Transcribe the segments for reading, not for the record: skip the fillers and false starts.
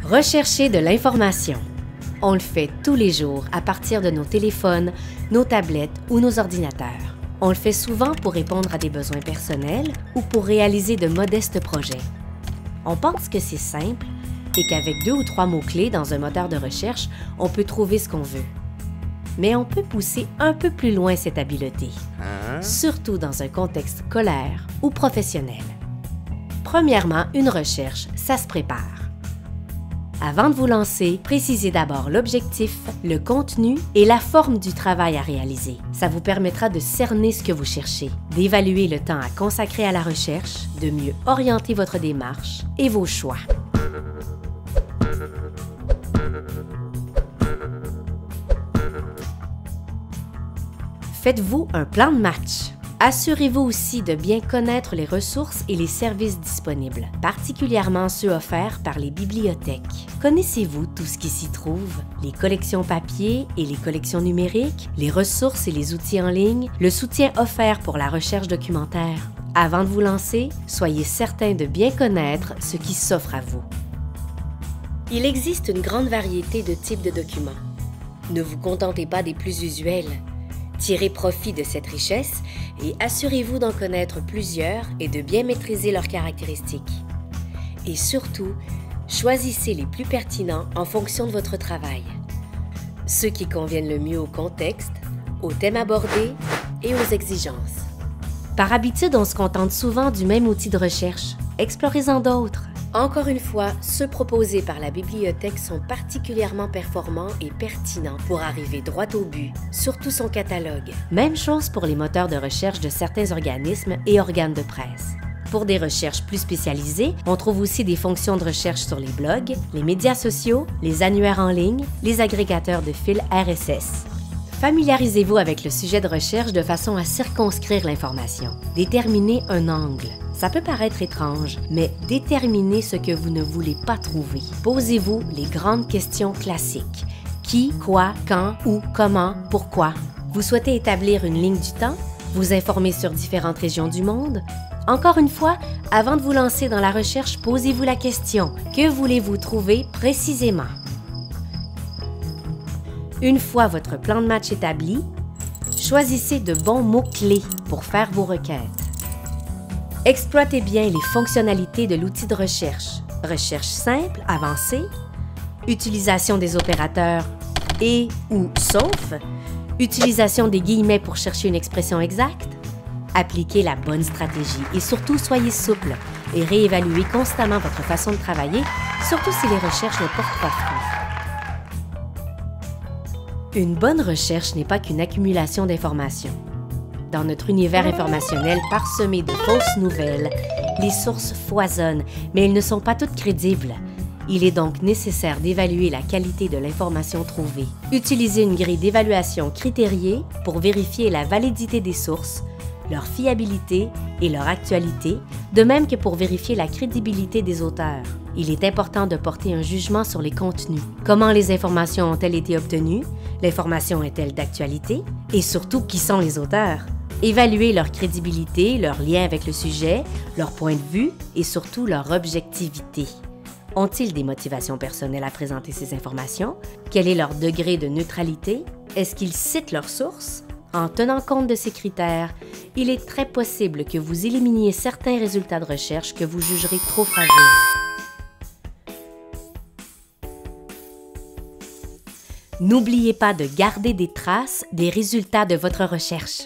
Rechercher de l'information. On le fait tous les jours à partir de nos téléphones, nos tablettes ou nos ordinateurs. On le fait souvent pour répondre à des besoins personnels ou pour réaliser de modestes projets. On pense que c'est simple et qu'avec 2 ou 3 mots-clés dans un moteur de recherche, on peut trouver ce qu'on veut. Mais on peut pousser un peu plus loin cette habileté, surtout dans un contexte scolaire ou professionnel. Premièrement, une recherche, ça se prépare. Avant de vous lancer, précisez d'abord l'objectif, le contenu et la forme du travail à réaliser. Ça vous permettra de cerner ce que vous cherchez, d'évaluer le temps à consacrer à la recherche, de mieux orienter votre démarche et vos choix. Faites-vous un plan de match. Assurez-vous aussi de bien connaître les ressources et les services disponibles, particulièrement ceux offerts par les bibliothèques. Connaissez-vous tout ce qui s'y trouve? Les collections papier et les collections numériques, les ressources et les outils en ligne, le soutien offert pour la recherche documentaire. Avant de vous lancer, soyez certain de bien connaître ce qui s'offre à vous. Il existe une grande variété de types de documents. Ne vous contentez pas des plus usuels. Tirez profit de cette richesse et assurez-vous d'en connaître plusieurs et de bien maîtriser leurs caractéristiques. Et surtout, choisissez les plus pertinents en fonction de votre travail. Ceux qui conviennent le mieux au contexte, aux thèmes abordés et aux exigences. Par habitude, on se contente souvent du même outil de recherche. Explorez-en d'autres. Encore une fois, ceux proposés par la bibliothèque sont particulièrement performants et pertinents pour arriver droit au but, surtout son catalogue. Même chose pour les moteurs de recherche de certains organismes et organes de presse. Pour des recherches plus spécialisées, on trouve aussi des fonctions de recherche sur les blogs, les médias sociaux, les annuaires en ligne, les agrégateurs de fils RSS. Familiarisez-vous avec le sujet de recherche de façon à circonscrire l'information. Déterminez un angle. Ça peut paraître étrange, mais déterminez ce que vous ne voulez pas trouver. Posez-vous les grandes questions classiques. Qui, quoi, quand, où, comment, pourquoi? Vous souhaitez établir une ligne du temps? Vous informer sur différentes régions du monde? Encore une fois, avant de vous lancer dans la recherche, posez-vous la question. Que voulez-vous trouver précisément? Une fois votre plan de match établi, choisissez de bons mots-clés pour faire vos requêtes. Exploitez bien les fonctionnalités de l'outil de recherche. Recherche simple, avancée, utilisation des opérateurs et ou sauf, utilisation des guillemets pour chercher une expression exacte. Appliquez la bonne stratégie et surtout soyez souple et réévaluez constamment votre façon de travailler, surtout si les recherches ne portent pas fruit. Une bonne recherche n'est pas qu'une accumulation d'informations. Dans notre univers informationnel parsemé de fausses nouvelles, les sources foisonnent, mais elles ne sont pas toutes crédibles. Il est donc nécessaire d'évaluer la qualité de l'information trouvée. Utilisez une grille d'évaluation critériée pour vérifier la validité des sources, leur fiabilité et leur actualité, de même que pour vérifier la crédibilité des auteurs. Il est important de porter un jugement sur les contenus. Comment les informations ont-elles été obtenues? L'information est-elle d'actualité? Et surtout, qui sont les auteurs? Évaluer leur crédibilité, leur lien avec le sujet, leur point de vue et surtout leur objectivité. Ont-ils des motivations personnelles à présenter ces informations? Quel est leur degré de neutralité? Est-ce qu'ils citent leurs sources? En tenant compte de ces critères, il est très possible que vous éliminiez certains résultats de recherche que vous jugerez trop fragiles. N'oubliez pas de garder des traces des résultats de votre recherche.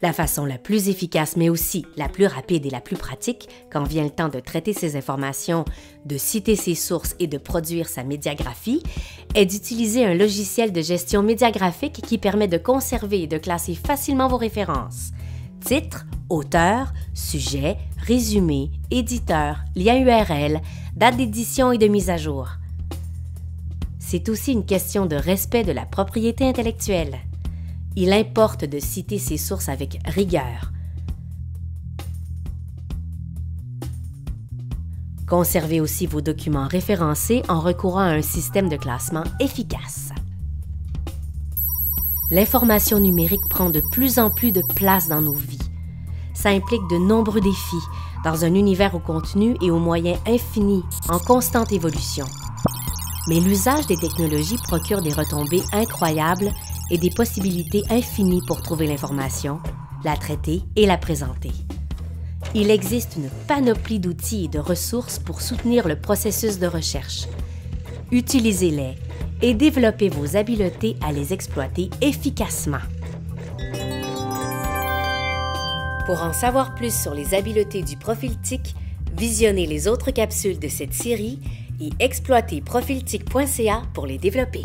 La façon la plus efficace, mais aussi la plus rapide et la plus pratique, quand vient le temps de traiter ces informations, de citer ses sources et de produire sa médiagraphie, est d'utiliser un logiciel de gestion médiagraphique qui permet de conserver et de classer facilement vos références. Titre, auteur, sujet, résumé, éditeur, lien URL, date d'édition et de mise à jour. C'est aussi une question de respect de la propriété intellectuelle. Il importe de citer ses sources avec rigueur. Conservez aussi vos documents référencés en recourant à un système de classement efficace. L'information numérique prend de plus en plus de place dans nos vies. Ça implique de nombreux défis dans un univers au contenu et aux moyens infinis, en constante évolution. Mais l'usage des technologies procure des retombées incroyables et des possibilités infinies pour trouver l'information, la traiter et la présenter. Il existe une panoplie d'outils et de ressources pour soutenir le processus de recherche. Utilisez-les et développez vos habiletés à les exploiter efficacement. Pour en savoir plus sur les habiletés du profil TIC, visionnez les autres capsules de cette série et exploitez profiltic.ca pour les développer.